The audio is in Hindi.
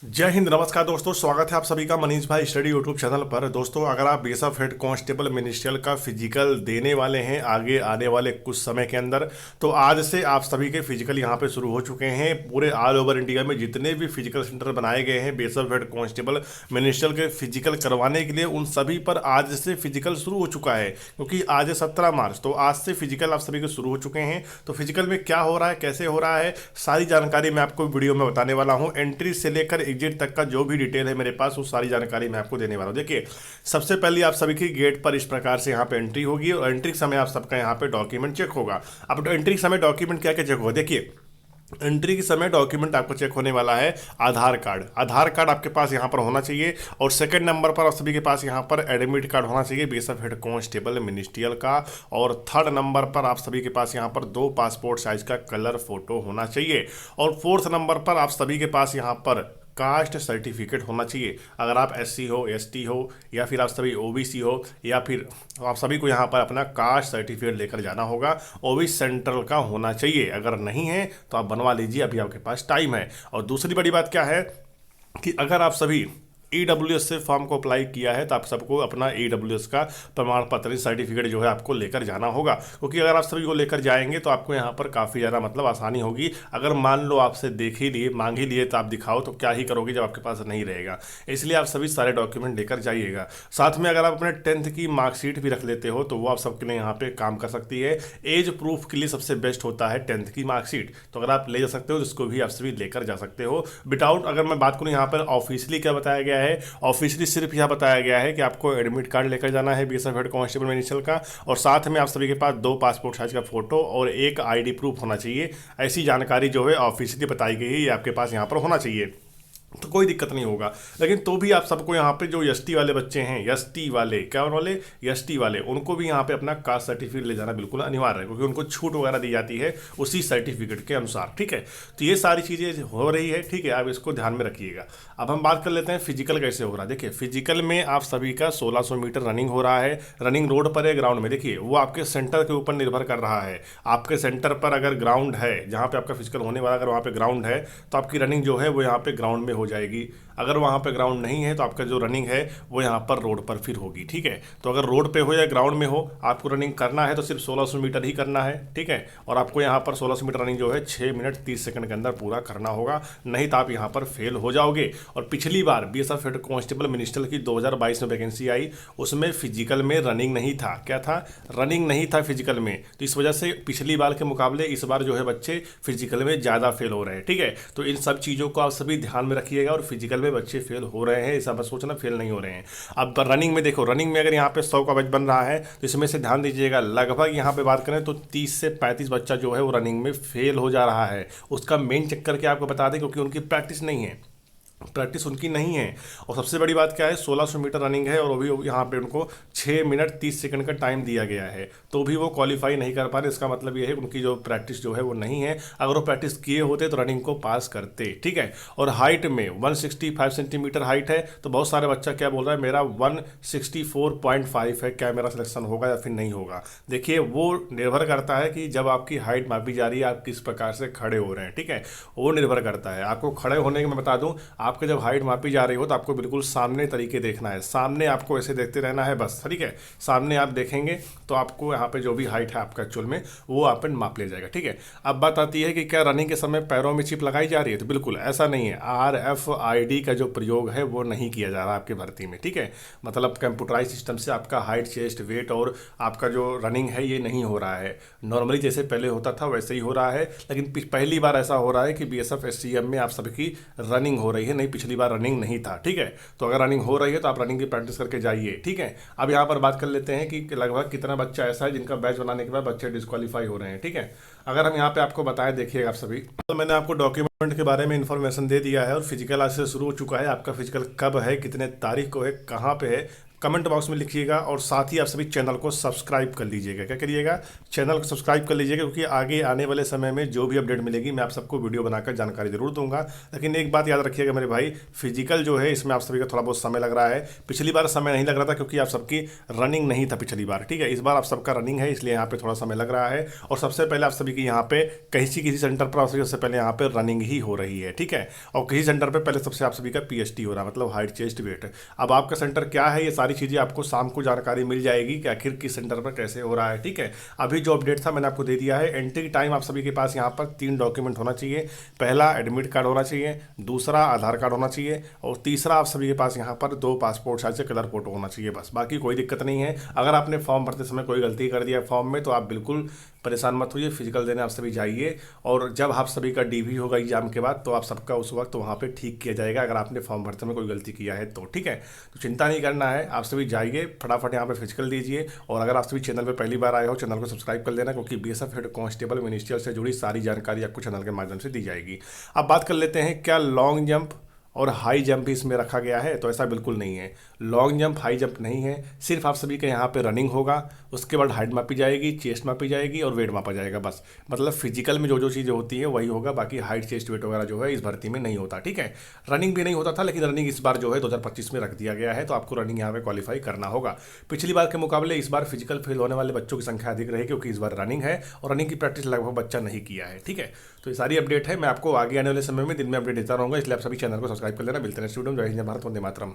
जय हिंद, नमस्कार दोस्तों। स्वागत है आप सभी का मनीष भाई स्टडी यूट्यूब चैनल पर। दोस्तों, अगर आप बीएसएफ हेड कांस्टेबल मिनिस्ट्रियल का फिजिकल देने वाले हैं आगे आने वाले कुछ समय के अंदर, तो आज से आप सभी के फिजिकल यहां पे शुरू हो चुके हैं। पूरे ऑल ओवर इंडिया में जितने भी फिजिकल सेंटर बनाए गए हैं बीएसएफ हेड कांस्टेबल मिनिस्ट्रियल के फिजिकल करवाने के लिए, उन सभी पर आज से फिजिकल शुरू हो चुका है। क्योंकि आज है 17 मार्च, तो आज से फिजिकल आप सभी के शुरू हो चुके हैं। तो फिजिकल में क्या हो रहा है, कैसे हो रहा है, सारी जानकारी मैं आपको वीडियो में बताने वाला हूं। एंट्री से लेकर एग्जिट तक का जो भी डिटेल है मेरे पास, वो सारी जानकारी मैं आपको देने वाला हूं। देखिए, सबसे पहले आप सभी की गेट पर इस प्रकार से यहाँ पे एंट्री होगी और एंट्री के समय आप सबका यहाँ पे डॉक्यूमेंट चेक होगा। अब एंट्री के समय डॉक्यूमेंट क्या क्या चेक होगा, देखिए। एंट्री के समय डॉक्यूमेंट आपको चेक होने वाला है आधार कार्ड। आधार कार्ड आपके पास यहाँ पर होना चाहिए। और सेकंड नंबर पर आप सभी के पास यहाँ पर एडमिट कार्ड होना चाहिए बीएसएफ हेड कांस्टेबल मिनिस्ट्रियल का। और थर्ड नंबर पर आप सभी के पास यहाँ पर 2 पासपोर्ट साइज का कलर फोटो होना चाहिए। और फोर्थ नंबर पर आप सभी के पास यहाँ पर कास्ट सर्टिफिकेट होना चाहिए। अगर आप एससी हो, एसटी हो, या फिर आप सभी ओबीसी हो, या फिर आप सभी को यहाँ पर अपना कास्ट सर्टिफिकेट लेकर जाना होगा। ओबीसी सेंट्रल का होना चाहिए। अगर नहीं है तो आप बनवा लीजिए, अभी आपके पास टाइम है। और दूसरी बड़ी बात क्या है कि अगर आप सभी ईडब्ल्यूएस से फॉर्म को अप्लाई किया है तो आप सबको अपना ईडब्ल्यूएस का प्रमाण पत्र सर्टिफिकेट जो है आपको लेकर जाना होगा। क्योंकि अगर आप सभी को लेकर जाएंगे तो आपको यहाँ पर काफ़ी ज़्यादा मतलब आसानी होगी। अगर मान लो आपसे देख ही लिए, मांग ही लिए, तो आप दिखाओ तो क्या ही करोगे जब आपके पास नहीं रहेगा। इसलिए आप सभी सारे डॉक्यूमेंट लेकर जाइएगा। साथ में अगर आप अपने 10th की मार्कशीट भी रख लेते हो तो वो आप सबके लिए यहाँ पे काम कर सकती है। एज प्रूफ के लिए सबसे बेस्ट होता है 10th की मार्कशीट। तो अगर आप ले जा सकते हो तो इसको भी आप सभी लेकर जा सकते हो। विदाउट, अगर मैं बात करूँ यहाँ पर ऑफिशियली क्या बताया गया है, ऑफिशियली सिर्फ यह बताया गया है कि आपको एडमिट कार्ड लेकर जाना है बीएसएफ हेड कांस्टेबल मिनिस्ट्रियल का। और साथ में आप सभी के पास 2 पासपोर्ट साइज का फोटो और 1 आईडी प्रूफ होना चाहिए। ऐसी जानकारी जो है ऑफिशियली बताई गई है, ये आपके पास यहाँ पर होना चाहिए। तो कोई दिक्कत नहीं होगा। लेकिन तो भी आप सबको यहाँ पे जो एसटी वाले बच्चे हैं, एसटी वाले क्या वाले, एसटी वाले, उनको भी यहाँ पे अपना कास्ट सर्टिफिकेट ले जाना बिल्कुल अनिवार्य है। क्योंकि उनको छूट वगैरह दी जाती है उसी सर्टिफिकेट के अनुसार। ठीक है, तो ये सारी चीज़ें हो रही है। ठीक है, आप इसको ध्यान में रखिएगा। अब हम बात कर लेते हैं फिजिकल कैसे हो रहा है। देखिए, फिजिकल में आप सभी का 1600 मीटर रनिंग हो रहा है। रनिंग रोड पर है, ग्राउंड में। देखिए, वो आपके सेंटर के ऊपर निर्भर कर रहा है। आपके सेंटर पर अगर ग्राउंड है, जहाँ पे आपका फिजिकल होने वाला, अगर वहाँ पे ग्राउंड है तो आपकी रनिंग जो है वो यहाँ पे ग्राउंड में हो जाएगी। अगर वहाँ पे ग्राउंड नहीं है तो आपका जो रनिंग है वो यहाँ पर रोड पर फिर होगी। ठीक है, तो अगर रोड पे हो या ग्राउंड में हो, आपको रनिंग करना है तो सिर्फ 1600 मीटर ही करना है। ठीक है, और आपको यहाँ पर 1600 मीटर रनिंग जो है 6 मिनट 30 सेकंड के अंदर पूरा करना होगा, नहीं तो आप यहाँ पर फेल हो जाओगे। और पिछली बार बीएसएफ हेड कांस्टेबल मिनिस्ट्रियल की 2022 में वैकेंसी आई, उसमें फिजिकल में रनिंग नहीं था। क्या था? रनिंग नहीं था फिजिकल में। तो इस वजह से पिछली बार के मुकाबले इस बार जो है बच्चे फिजिकल में ज़्यादा फेल हो रहे हैं। ठीक है, तो इन सब चीज़ों को आप सभी ध्यान में रखिएगा। और फिजिकल में बच्चे फेल हो रहे हैं, ऐसा मत सोचना फेल नहीं हो रहे हैं। अब रनिंग में देखो, रनिंग में अगर यहाँ पे 100 का बैच बन रहा है तो इसमें से ध्यान दीजिएगा, लगभग यहाँ पे बात करें तो 30 से 35 बच्चा जो है वो रनिंग में फेल हो जा रहा है। उसका मेन चक्कर क्या आपको बता दें, क्योंकि उनकी प्रैक्टिस नहीं है, प्रैक्टिस उनकी नहीं है। और सबसे बड़ी बात क्या है, 1600 मीटर रनिंग है और वो भी यहाँ पे उनको 6 मिनट 30 सेकंड का टाइम दिया गया है, तो भी वो क्वालिफाई नहीं कर पा रहे। इसका मतलब ये है उनकी जो प्रैक्टिस जो है वो नहीं है। अगर वो प्रैक्टिस किए होते तो रनिंग को पास करते। ठीक है, और हाइट में 165 सेंटीमीटर हाइट है, तो बहुत सारे बच्चा क्या बोल रहा है, मेरा 164.5 है, क्या मेरा सिलेक्शन होगा या फिर नहीं होगा। देखिए, वो निर्भर करता है कि जब आपकी हाइट मापी जा रही है आप किस प्रकार से खड़े हो रहे हैं। ठीक है, वो निर्भर करता है। आपको खड़े होने के मैं बता दूं, आपके जब हाइट मापी जा रही हो तो आपको बिल्कुल सामने तरीके देखना है, सामने आपको ऐसे देखते रहना है बस। ठीक है, सामने आप देखेंगे तो आपको यहाँ पे जो भी हाइट है आपका एक्चुअल में वो आप माप ले जाएगा। ठीक है, अब बात आती है कि क्या रनिंग के समय पैरों में चिप लगाई जा रही है, तो बिल्कुल ऐसा नहीं है। RFID का जो प्रयोग है वो नहीं किया जा रहा आपकी भर्ती में। ठीक है, मतलब कंप्यूटराइज सिस्टम से आपका हाइट, चेस्ट, वेट और आपका जो रनिंग है ये नहीं हो रहा है। नॉर्मली जैसे पहले होता था वैसे ही हो रहा है। लेकिन पहली बार ऐसा हो रहा है कि BSF SCM में आप सबकी रनिंग हो रही है, नहीं पिछली बार रनिंग नहीं था। ठीक है, तो अगर रनिंग हो रही है तो आप रनिंग की प्रैक्टिस करके जाइए। ठीक है, अब यहाँ पर बात कर लेते हैं कि लगभग कितना बच्चा ऐसा है जिनका बैच बनाने के बाद बच्चे डिस्क्वालीफाई हो रहे हैं। ठीक है, अगर हम यहाँ पे आपको बताएं, देखिएगा आप सभी, तो मैंने आपको डॉक्यूमेंट के बारे में इन्फॉर्मेशन दे दिया है। और फिजिकल आज से शुरू हो चुका है। आपका फिजिकल कब है, कितने तारीख को है, कहाँ पे है, कमेंट बॉक्स में लिखिएगा और साथ ही आप सभी चैनल को सब्सक्राइब कर लीजिएगा। क्या करिएगा, चैनल को सब्सक्राइब कर लीजिएगा, क्योंकि आगे आने वाले समय में जो भी अपडेट मिलेगी मैं आप सबको वीडियो बनाकर जानकारी जरूर दूंगा। लेकिन एक बात याद रखिएगा मेरे भाई, फिजिकल जो है इसमें आप सभी का थोड़ा बहुत समय लग रहा है। पिछली बार समय नहीं लग रहा था क्योंकि आप सबकी रनिंग नहीं था पिछली बार, ठीक है। इस बार आप सबका रनिंग है, इसलिए यहाँ पे थोड़ा समय लग रहा है। और सबसे पहले आप सभी की यहाँ पे किसी सेंटर पर आप सभी सबसे पहले यहाँ पे रनिंग ही हो रही है, ठीक है। और किसी सेंटर पे पहले सबसे आप सभी का पीएचटी हो रहा है, मतलब हाइट चेस्ट वेट। अब आपका सेंटर क्या है, ये सारी चीजें आपको शाम को जानकारी मिल जाएगी कि आखिर किस सेंटर पर कैसे हो रहा है, ठीक है। अभी जो अपडेट था मैंने आपको दे दिया है। एंट्री टाइम आप सभी के पास यहाँ पर 3 डॉक्यूमेंट होना चाहिए। पहला एडमिट कार्ड होना चाहिए, दूसरा आधार कार्ड होना चाहिए, और तीसरा आप सभी के पास यहाँ पर 2 पासपोर्ट साइज से कलर फोटो होना चाहिए। बस, बाकी कोई दिक्कत नहीं है। अगर आपने फॉर्म भरते समय कोई गलती कर दिया फॉर्म में तो आप बिल्कुल परेशान मत होइए, फिजिकल देने आप सभी जाइए। और जब आप सभी का डीवी होगा एग्जाम के बाद तो आप सबका उस वक्त वहाँ पे ठीक किया जाएगा, अगर आपने फॉर्म भरते में कोई गलती किया है तो, ठीक है। तो चिंता नहीं करना है, आप सभी जाइए फटाफट यहाँ पे फिजिकल दीजिए। और अगर आप सभी चैनल पर पहली बार आए हो, चैनल को सब्सक्राइब कर लेना, क्योंकि बीएसएफ हेड कांस्टेबल मिनिस्ट्रियल से जुड़ी सारी जानकारी आपको चैनल के माध्यम से दी जाएगी। अब बात कर लेते हैं, क्या लॉन्ग जंप और हाई जंप भी इसमें रखा गया है? तो ऐसा बिल्कुल नहीं है। लॉन्ग जंप हाई जंप नहीं है, सिर्फ आप सभी के यहाँ पे रनिंग होगा, उसके बाद हाइट मापी जाएगी, चेस्ट मापी जाएगी और वेट मापा जाएगा। बस, मतलब फिजिकल में जो जो चीज़ें होती है वही होगा, बाकी हाइट चेस्ट वेट वगैरह जो है इस भर्ती में नहीं होता, ठीक है। रनिंग भी नहीं होता था, लेकिन रनिंग इस बार जो है 2025 में रख दिया गया है, तो आपको रनिंग यहाँ पे क्वालिफाई करना होगा। पिछली बार के मुकाबले इस बार फिजिकल फेल होने वाले बच्चों की संख्या अधिक रही, क्योंकि इस बार रनिंग है और रनिंग की प्रैक्टिस लगभग बच्चा नहीं किया है, ठीक है। तो ये सारी अपडेट है, मैं आपको आगे आने वाले समय में दिन में अपडेट देता रहूंगा, इसलिए आप सभी चैनल को सब्सक्राइब कर लेना। मिलते हैं नेक्स्ट वीडियो में। जय हिंद, जय भारत, वंदे मातरम।